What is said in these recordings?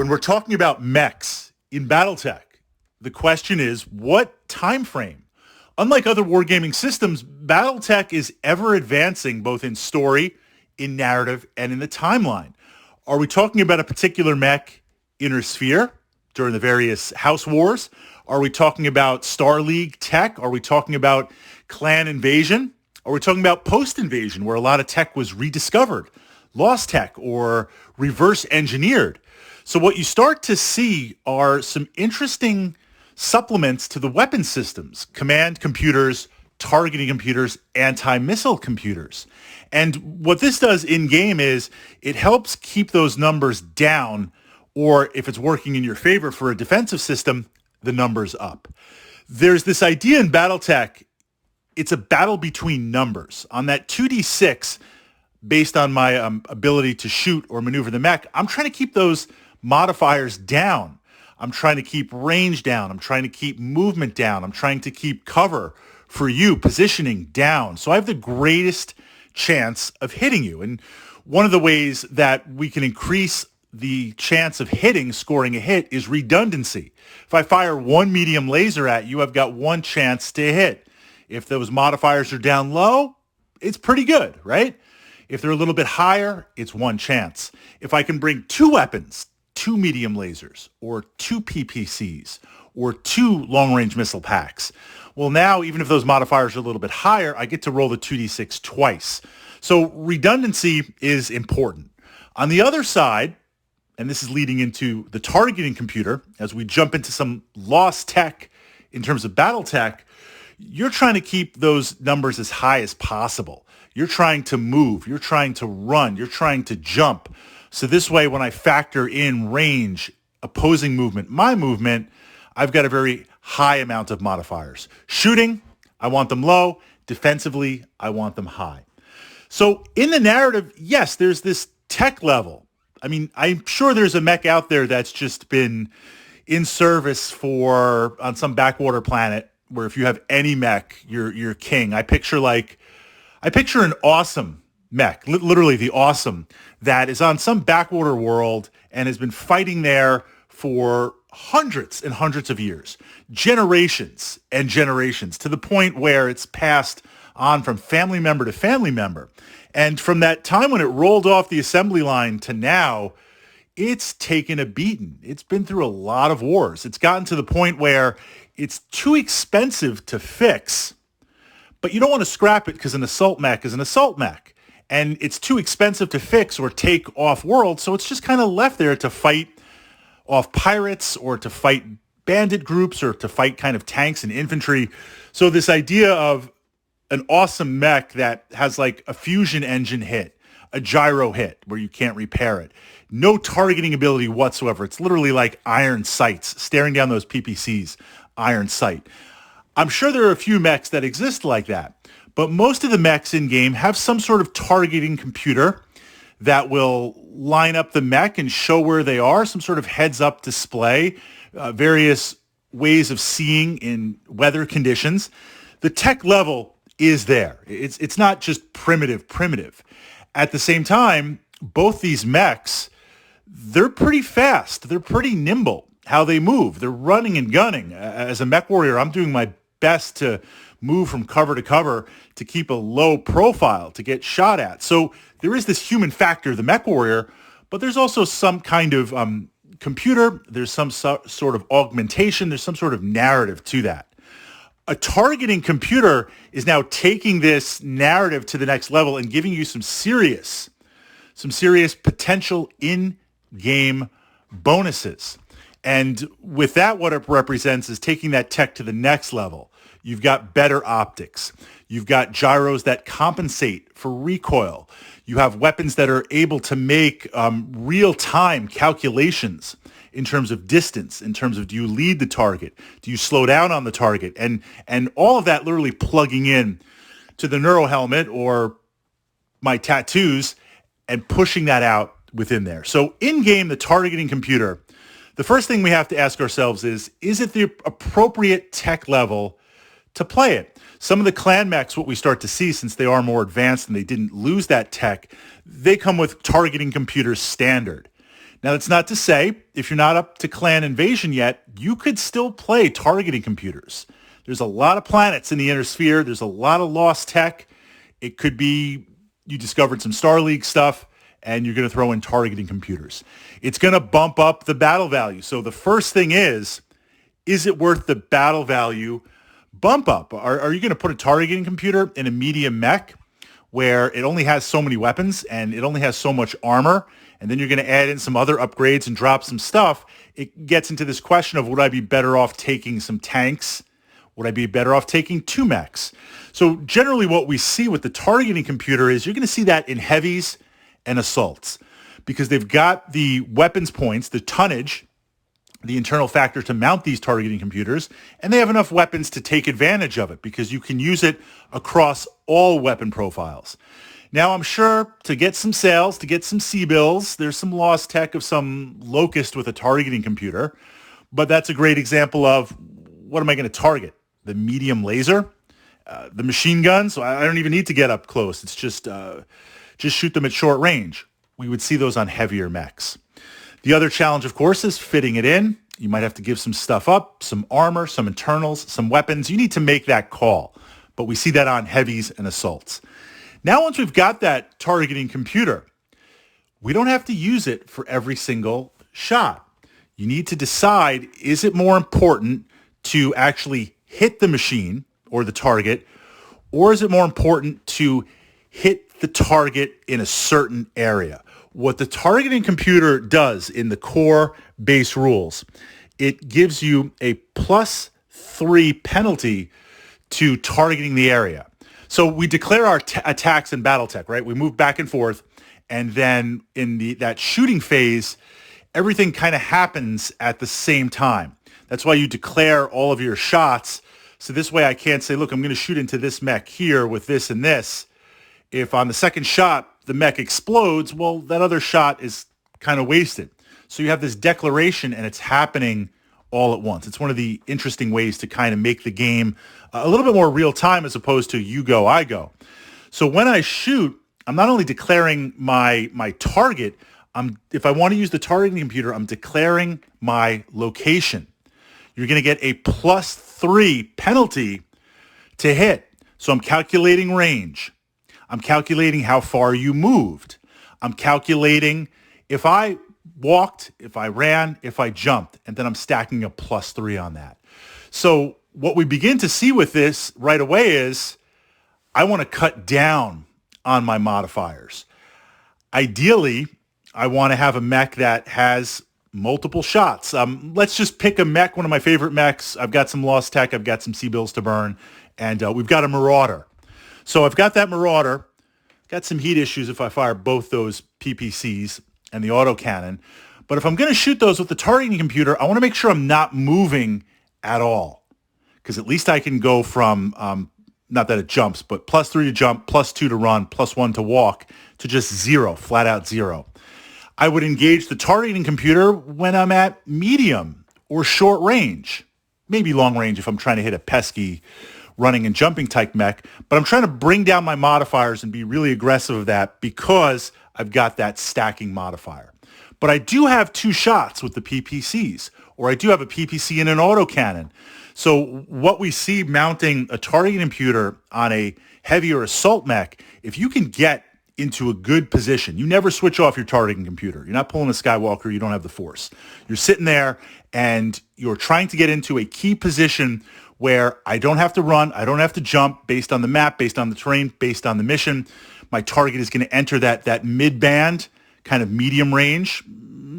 When we're talking about mechs in Battletech, the question is, what time frame? Unlike other wargaming systems, Battletech is ever advancing both in story, in narrative, and in the timeline. Are we talking about a particular mech Inner Sphere during the various House Wars? Are we talking about Star League tech? Are we talking about clan invasion? Are we talking about post-invasion where a lot of tech was rediscovered, lost tech, or reverse engineered? So what you start to see are some interesting supplements to the weapon systems: command computers, targeting computers, anti-missile computers. And what this does in-game is it helps keep those numbers down, or if it's working in your favor for a defensive system, the numbers up. There's this idea in Battletech, it's a battle between numbers. On that 2d6, based on my ability to shoot or maneuver the mech, I'm trying to keep those modifiers down. I'm trying to keep range down. I'm trying to keep movement down. I'm trying to keep cover for you, positioning down. So I have the greatest chance of hitting you. And one of the ways that we can increase the chance of scoring a hit is redundancy. If I fire one medium laser at you, I've got one chance to hit. If those modifiers are down low, it's pretty good, right? If they're a little bit higher, it's one chance. If I can bring two weapons, two medium lasers, or two PPCs, or two long-range missile packs, well, now, even if those modifiers are a little bit higher, I get to roll the 2d6 twice. So redundancy is important. On the other side, and this is leading into the targeting computer, as we jump into some lost tech in terms of Battletech, you're trying to keep those numbers as high as possible. You're trying to move. You're trying to run. You're trying to jump. So this way, when I factor in range, opposing movement, my movement, I've got a very high amount of modifiers. Shooting, I want them low. Defensively, I want them high. So in the narrative, yes, there's this tech level. I mean, I'm sure there's a mech out there that's just been in service on some backwater planet where if you have any mech, you're king. I picture an awesome mech, literally the awesome, that is on some backwater world and has been fighting there for hundreds and hundreds of years, generations and generations, to the point where it's passed on from family member to family member. And from that time when it rolled off the assembly line to now, it's taken a beating. It's been through a lot of wars. It's gotten to the point where it's too expensive to fix, but you don't want to scrap it because an assault mech is an assault mech. And it's too expensive to fix or take off world, so it's just kind of left there to fight off pirates or to fight bandit groups or to fight kind of tanks and infantry. So this idea of an awesome mech that has like a fusion engine hit, a gyro hit where you can't repair it, no targeting ability whatsoever. It's literally like iron sights, staring down those PPCs, iron sight. I'm sure there are a few mechs that exist like that, but most of the mechs in-game have some sort of targeting computer that will line up the mech and show where they are, some sort of heads-up display, various ways of seeing in weather conditions. The tech level is there. It's not just primitive. At the same time, both these mechs, they're pretty fast. They're pretty nimble how they move. They're running and gunning. As a mech warrior, I'm doing my best to move from cover to cover to keep a low profile to get shot at. So there is this human factor, the mech warrior, but there's also some kind of computer. There's some sort of augmentation. There's some sort of narrative to that. A targeting computer is now taking this narrative to the next level and giving you some serious potential in-game bonuses. And with that, what it represents is taking that tech to the next level. You've got better optics. You've got gyros that compensate for recoil. You have weapons that are able to make real-time calculations in terms of distance, in terms of do you lead the target? Do you slow down on the target? And all of that literally plugging in to the neuro helmet or my tattoos and pushing that out within there. So in-game, the targeting computer, the first thing we have to ask ourselves is it the appropriate tech level to play it? Some of the clan mechs, what we start to see, since they are more advanced and they didn't lose that tech, they come with targeting computers standard. Now, that's not to say if you're not up to clan invasion yet, you could still play targeting computers. There's a lot of planets in the inner sphere. There's a lot of lost tech. It could be you discovered some Star League stuff and you're going to throw in targeting computers. It's going to bump up the battle value. So the first thing is it worth the battle value bump up? Are you going to put a targeting computer in a medium mech where it only has so many weapons and it only has so much armor, and then you're going to add in some other upgrades and drop some stuff? It gets into this question of, would I be better off taking some tanks? Would I be better off taking 2 mechs? So generally what we see with the targeting computer is you're going to see that in heavies and assaults, because they've got the weapons points, the tonnage, the internal factor to mount these targeting computers, and they have enough weapons to take advantage of it because you can use it across all weapon profiles. Now, I'm sure to get some sales, to get some C-bills, there's some lost tech of some locust with a targeting computer, but that's a great example of, what am I going to target? The medium laser? The machine gun? So I don't even need to get up close. It's just shoot them at short range. We would see those on heavier mechs. The other challenge, of course, is fitting it in. You might have to give some stuff up, some armor, some internals, some weapons. You need to make that call. But we see that on heavies and assaults. Now, once we've got that targeting computer, we don't have to use it for every single shot. You need to decide, is it more important to actually hit the machine or the target, or is it more important to hit the target in a certain area? What the targeting computer does in the core base rules, it gives you a +3 penalty to targeting the area. So we declare our attacks in Battletech, right? We move back and forth, and then in that shooting phase, everything kind of happens at the same time. That's why you declare all of your shots. So this way I can't say, look, I'm going to shoot into this mech here with this and this. If on the second shot, the mech explodes, well, that other shot is kind of wasted. So you have this declaration and it's happening all at once. It's one of the interesting ways to kind of make the game a little bit more real time as opposed to you go, I go. So when I shoot, I'm not only declaring my target, if I want to use the targeting computer, I'm declaring my location. You're going to get a +3 penalty to hit. So I'm calculating range. I'm calculating how far you moved. I'm calculating if I walked, if I ran, if I jumped, and then I'm stacking a +3 on that. So what we begin to see with this right away is I want to cut down on my modifiers. Ideally, I want to have a mech that has multiple shots. Let's just pick a mech, one of my favorite mechs. I've got some lost tech. I've got some C-bills to burn, and we've got a Marauder. So I've got that Marauder, got some heat issues if I fire both those PPCs and the autocannon. But if I'm going to shoot those with the targeting computer, I want to make sure I'm not moving at all. Because at least I can go from, not that it jumps, but +3 to jump, +2 to run, +1 to walk, to just 0, flat out 0. I would engage the targeting computer when I'm at medium or short range. Maybe long range if I'm trying to hit a pesky running and jumping type mech, but I'm trying to bring down my modifiers and be really aggressive of that because I've got that stacking modifier. But I do have 2 shots with the PPCs, or I do have a PPC and an autocannon. So what we see mounting a targeting computer on a heavier assault mech, if you can get into a good position, you never switch off your targeting computer. You're not pulling a Skywalker, you don't have the Force. You're sitting there and you're trying to get into a key position where I don't have to run, I don't have to jump based on the map, based on the terrain, based on the mission. My target is going to enter that mid-band, kind of medium range.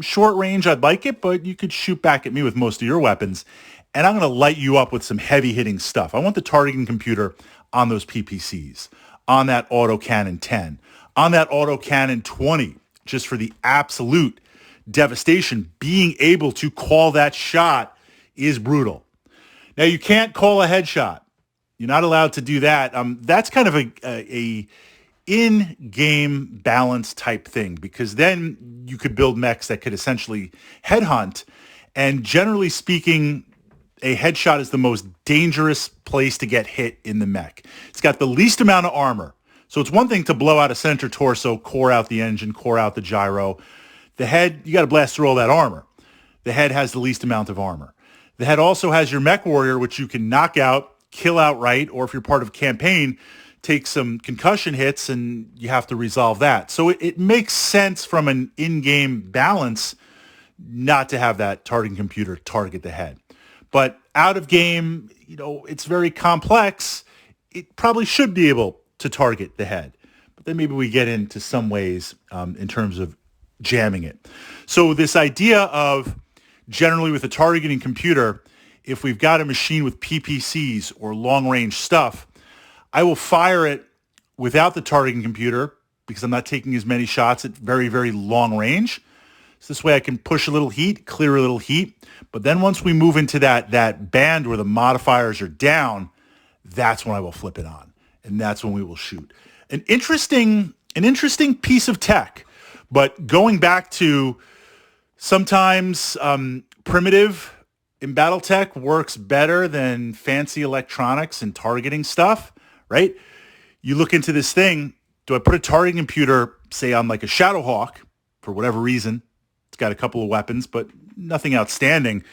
Short range, I'd like it, but you could shoot back at me with most of your weapons. And I'm going to light you up with some heavy-hitting stuff. I want the targeting computer on those PPCs, on that autocannon 10, on that autocannon 20, just for the absolute devastation. Being able to call that shot is brutal. Now, you can't call a headshot. You're not allowed to do that. That's kind of a in-game balance type thing, because then you could build mechs that could essentially headhunt. And generally speaking, a headshot is the most dangerous place to get hit in the mech. It's got the least amount of armor. So it's one thing to blow out a center torso, core out the engine, core out the gyro. The head, you got to blast through all that armor. The head has the least amount of armor. The head also has your mech warrior, which you can knock out, kill outright, or if you're part of a campaign, take some concussion hits and you have to resolve that. So it makes sense from an in-game balance not to have that targeting computer target the head. But out of game, it's very complex. It probably should be able to target the head. But then maybe we get into some ways in terms of jamming it. So this idea of generally with a targeting computer, if we've got a machine with PPCs or long-range stuff, I will fire it without the targeting computer because I'm not taking as many shots at very, very long range. So this way I can push a little heat, clear a little heat. But then once we move into that band where the modifiers are down, that's when I will flip it on. And that's when we will shoot. An interesting piece of tech. But going back to sometimes primitive in Battletech works better than fancy electronics and targeting stuff, right? You look into this thing, do I put a targeting computer, say on like a Shadowhawk, for whatever reason, it's got a couple of weapons, but nothing outstanding,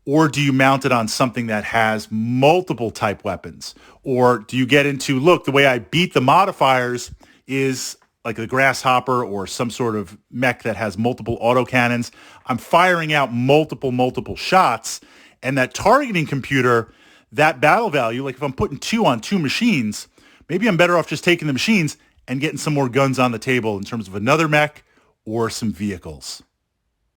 or do you mount it on something that has multiple type weapons? Or do you get into, look, the way I beat the modifiers is like a grasshopper or some sort of mech that has multiple autocannons. I'm firing out multiple shots, and that targeting computer, that battle value, like if I'm putting 2 on 2 machines, maybe I'm better off just taking the machines and getting some more guns on the table in terms of another mech or some vehicles.